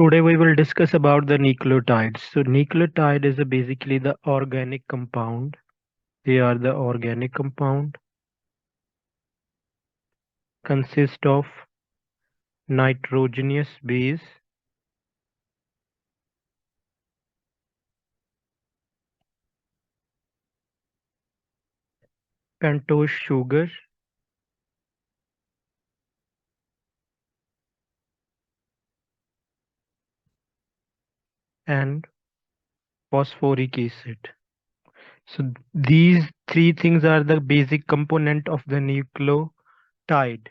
Today we will discuss about the nucleotides. So nucleotide is basically the organic compound. They are the organic compound consist of nitrogenous base, pentose sugar, and phosphoric acid. So these three things are the basic component of the nucleotide.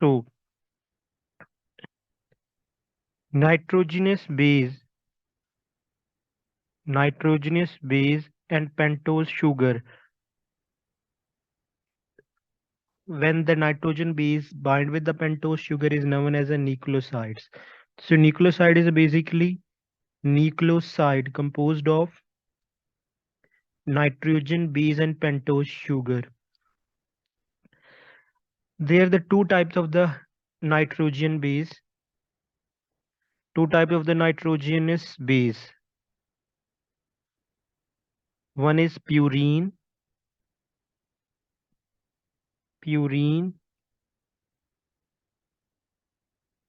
So nitrogenous base, nitrogenous base and pentose sugar. When the nitrogen base bind with the pentose sugar is known as a nucleosides. So nucleoside is basically nucleoside composed of nitrogen base and pentose sugar. There are the two types of the nitrogen base, two types of the nitrogenous base. One is purine,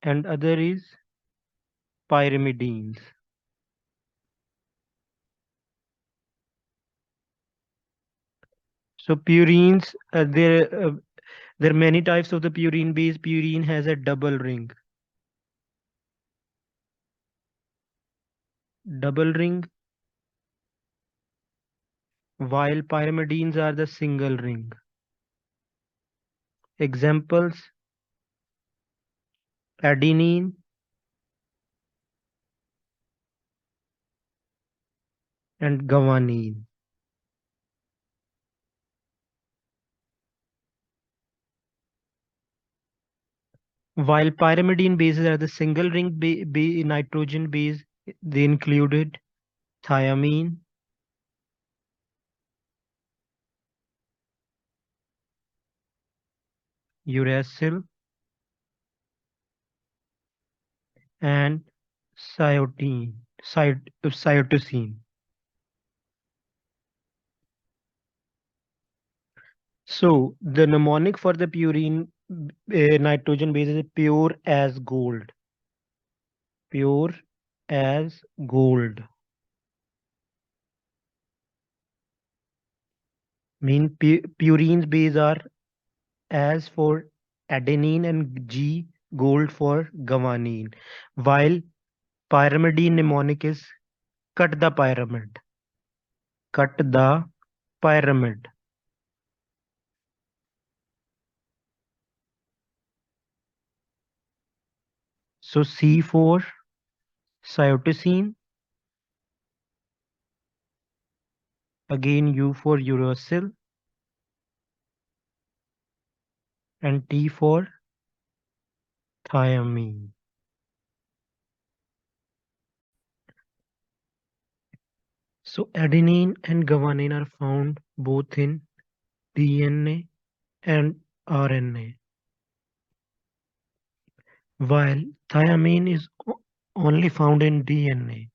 and other is pyrimidines. So purines, there are many types of the purine base. Purine has a double ring, while pyrimidines are the single ring. Examples: adenine, and guanine. While pyrimidine bases are the single ring nitrogen base, they included thiamine, uracil, and cytosine. So the mnemonic for the purine nitrogen base is pure as gold. Pure as gold. Purines base are as for adenine and G gold for guanine, while pyrimidine mnemonic is cut the pyramid. Cut the pyramid. So C for cytosine, again U for uracil, and T for thiamine. So adenine and guanine are found both in DNA and RNA, while thiamine is only found in DNA,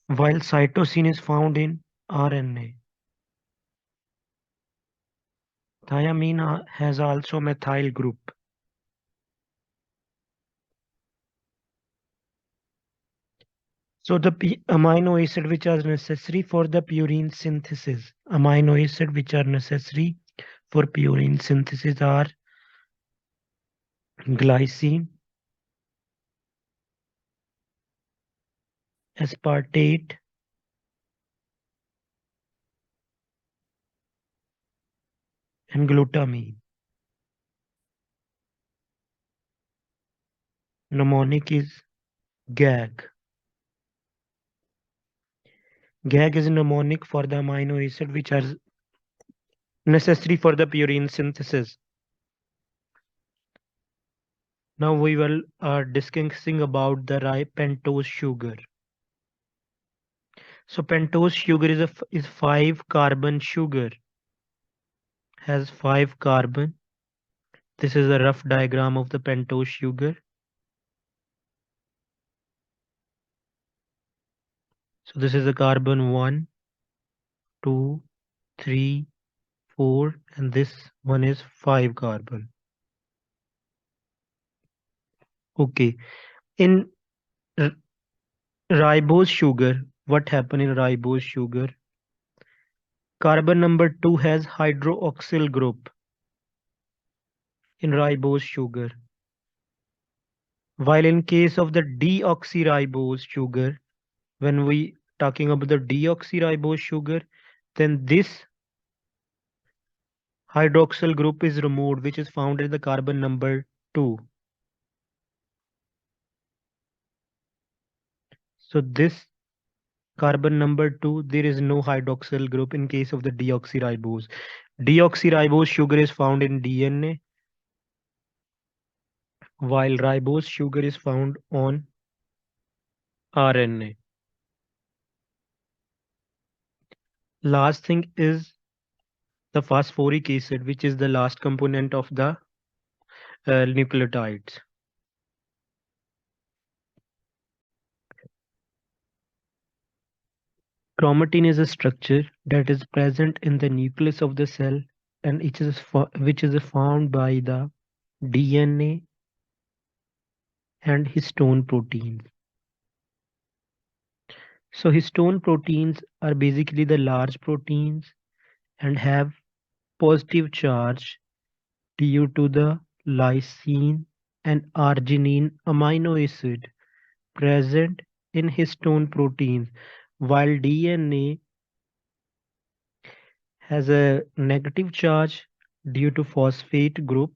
while cytosine is found in RNA. Thiamine has also methyl group. So the amino acid which are necessary for the purine synthesis, amino acid which are necessary for purine synthesis are glycine, aspartate, and glutamine. Mnemonic is GAG. GAG is mnemonic for the amino acid which are necessary for the purine synthesis. Now we will discussing about the pentose sugar. So pentose sugar is 5 carbon sugar, has 5 carbon. This is a rough diagram of the pentose sugar. So this is a carbon 1, 2, 3, 4, and this one is 5 carbon. Okay. In r- ribose sugar, what happened in ribose sugar? Carbon number 2 has hydroxyl group in ribose sugar. While in case of the deoxyribose sugar, when we talking about the deoxyribose sugar, then this hydroxyl group is removed, which is found in the carbon number 2. So this carbon number 2, there is no hydroxyl group in case of the deoxyribose. Deoxyribose sugar is found in DNA, while ribose sugar is found on RNA. Last thing is the phosphoric acid, which is the last component of the nucleotides. Chromatin is a structure that is present in the nucleus of the cell, and which is found by the DNA and histone proteins. So histone proteins are basically the large proteins and have positive charge due to the lysine and arginine amino acid present in histone proteins, while DNA has a negative charge due to phosphate group.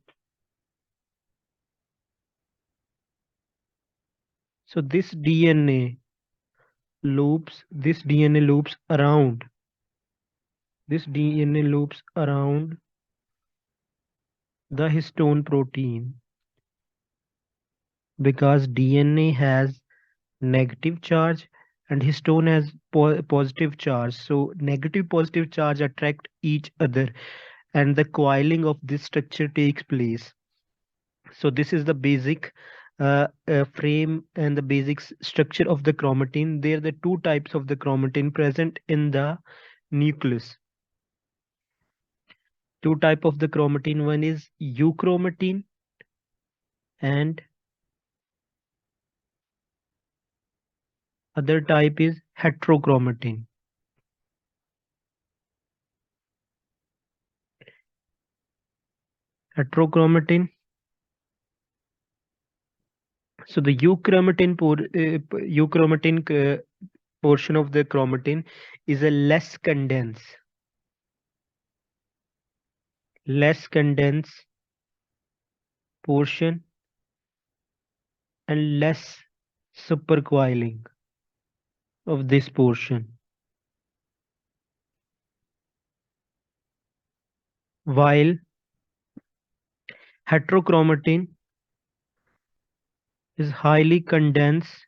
So this DNA loops around the histone protein because DNA has negative charge and histone has positive charge. So negative positive charge attract each other and the coiling of this structure takes place. So this is the basic frame and the basic structure of the chromatin. There are the two types of the chromatin present in the nucleus. Two type of the chromatin. One is euchromatin and other type is heterochromatin. Heterochromatin. So the euchromatin portion of the chromatin is a less condensed portion and less supercoiling of this portion. While heterochromatin is highly condensed,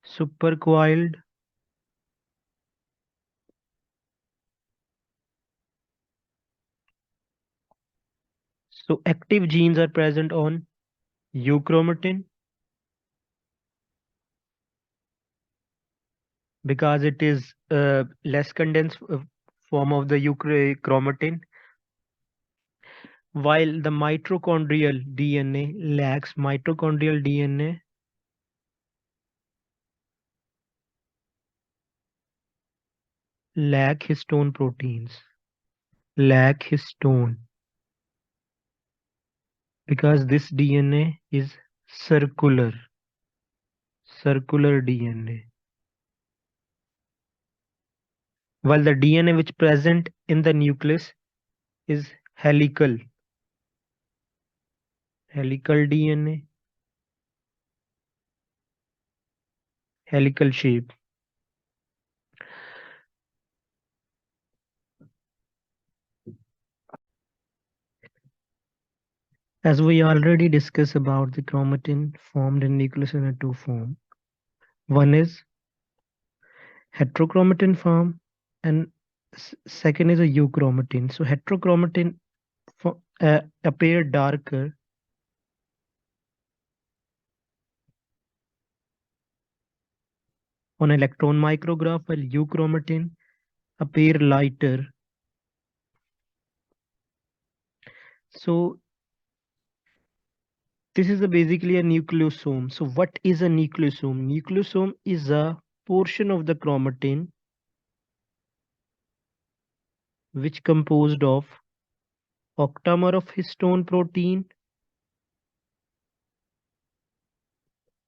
supercoiled, so active genes are present on euchromatin because it is less condensed form of the euchromatin, while the mitochondrial DNA lack histone proteins, lack histone because this DNA is circular, circular DNA. While the DNA which present in the nucleus is helical DNA, helical shape. As we already discussed about the chromatin formed in nucleus in a two form. One is heterochromatin form, and second is a euchromatin. So heterochromatin appear darker on electron micrograph, while euchromatin appear lighter. So this is basically a nucleosome. So what is a nucleosome? Nucleosome is a portion of the chromatin which composed of octamer of histone protein,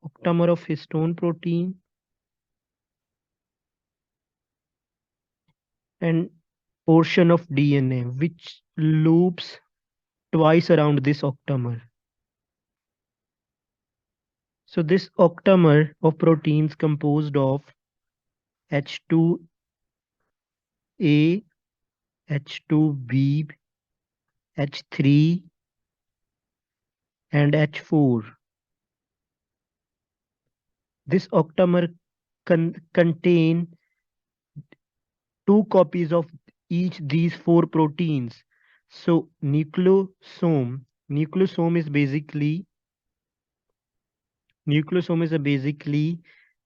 octamer of histone protein, and portion of DNA which loops twice around this octamer. So this octamer of proteins composed of H2A, H2B, H3, and H4. This octamer contain two copies of each these four proteins. So nucleosome is basically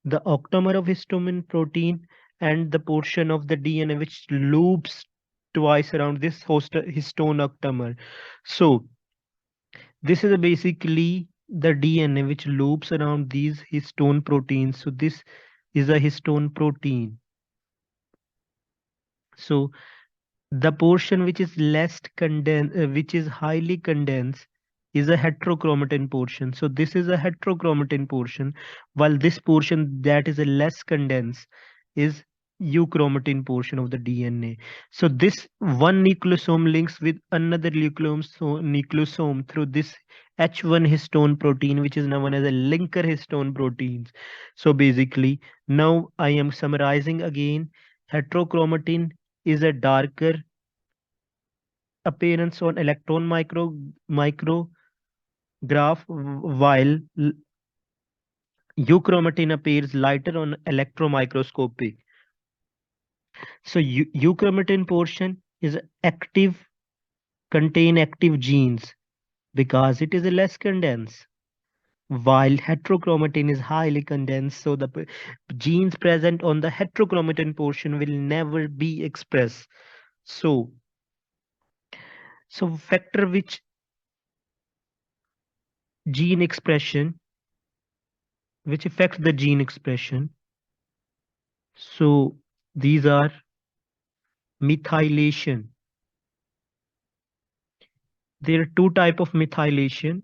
the octamer of histone protein and the portion of the DNA which loops twice around this histone octamer. So this is basically the DNA which loops around these histone proteins. So this is a histone protein. So the portion which is less condensed, which is highly condensed, is a heterochromatin portion. So this is a heterochromatin portion, while this portion that is a less condensed is euchromatin portion of the DNA. So this one nucleosome links with another nucleosome through this H1 histone protein, which is known as a linker histone proteins. So basically, now I am summarizing again. Heterochromatin is a darker appearance on electron micrograph, while euchromatin appears lighter on electron microscopy. So euchromatin portion is active, contain active genes because it is less condensed, while heterochromatin is highly condensed. So the genes present on the heterochromatin portion will never be expressed. So factor which gene expression which affects the gene expression. So these are methylation. There are two type of methylation.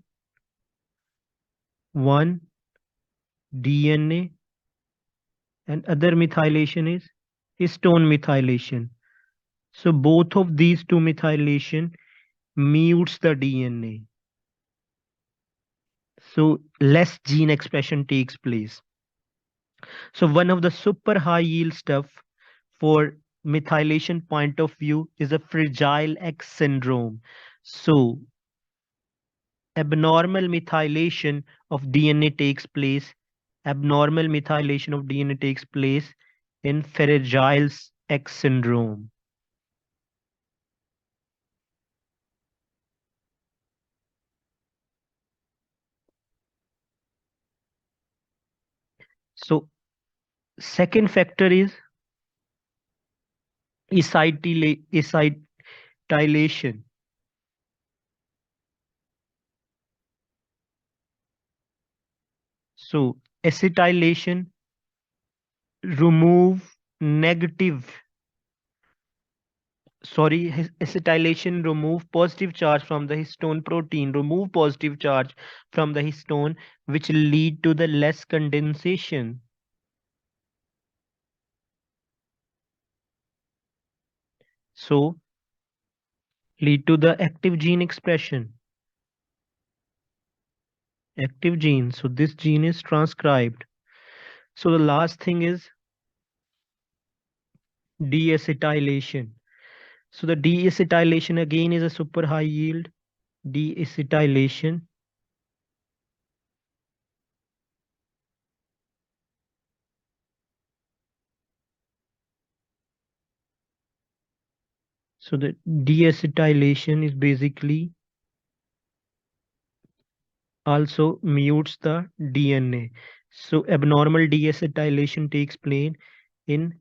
One DNA and other methylation is histone methylation. So both of these two methylation mutes the DNA. So less gene expression takes place. So one of the super high yield stuff for methylation point of view is a fragile X syndrome. So abnormal methylation of DNA takes place. Abnormal methylation of DNA takes place in fragile X syndrome. So second factor is acetylation. So acetylation remove negative acetylation remove positive charge from the histone protein, remove positive charge from the histone, which lead to the less condensation. So lead to the active gene expression. Active gene. So this gene is transcribed. So the last thing is deacetylation. So the deacetylation again is a super high yield. Deacetylation So the deacetylation is basically also mutes the DNA. So abnormal deacetylation takes place in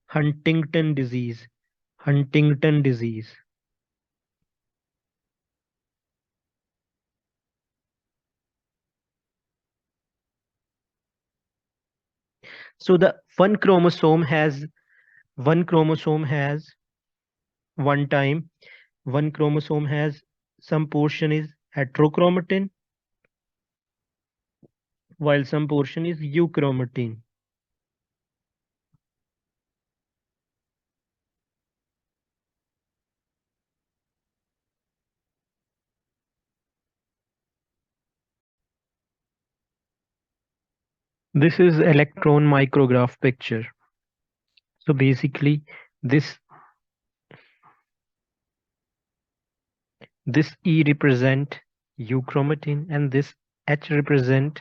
Huntington disease. Huntington disease. So the one chromosome has one time. One chromosome has some portion is heterochromatin while some portion is euchromatin. This is electron micrograph picture. So basically this this E represent euchromatin and this H represent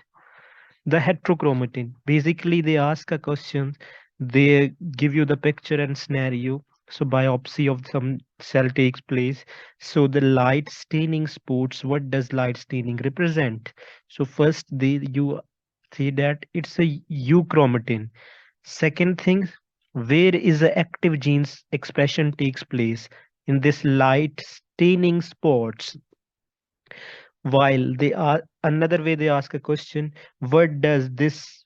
the heterochromatin. Basically they ask a question, they give you the picture and scenario. So biopsy of some cell takes place. So the light staining spots, what does light staining represent? So first they you see that it's a euchromatin. Second thing, where is the active genes expression takes place in this light staining spots. While they are another way they ask a question, what does this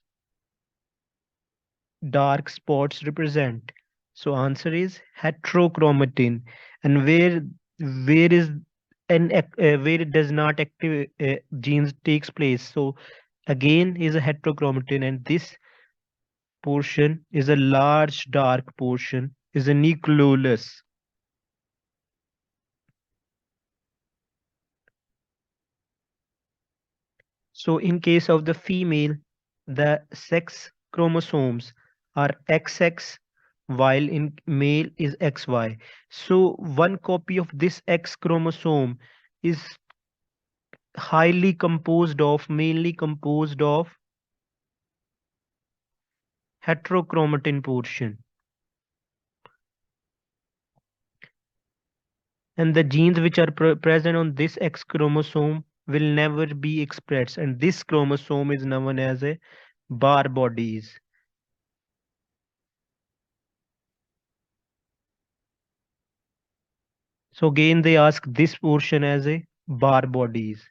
dark spots represent? So answer is heterochromatin. And where is where it does not active genes takes place. So again is a heterochromatin, and this portion is a large dark portion is a nucleolus. So in case of the female, the sex chromosomes are XX while in male is XY. So one copy of this X chromosome is highly composed of mainly composed of heterochromatin portion, and the genes which are present on this X chromosome will never be expressed, and this chromosome is known as a bar bodies. So again they ask this portion as a bar bodies.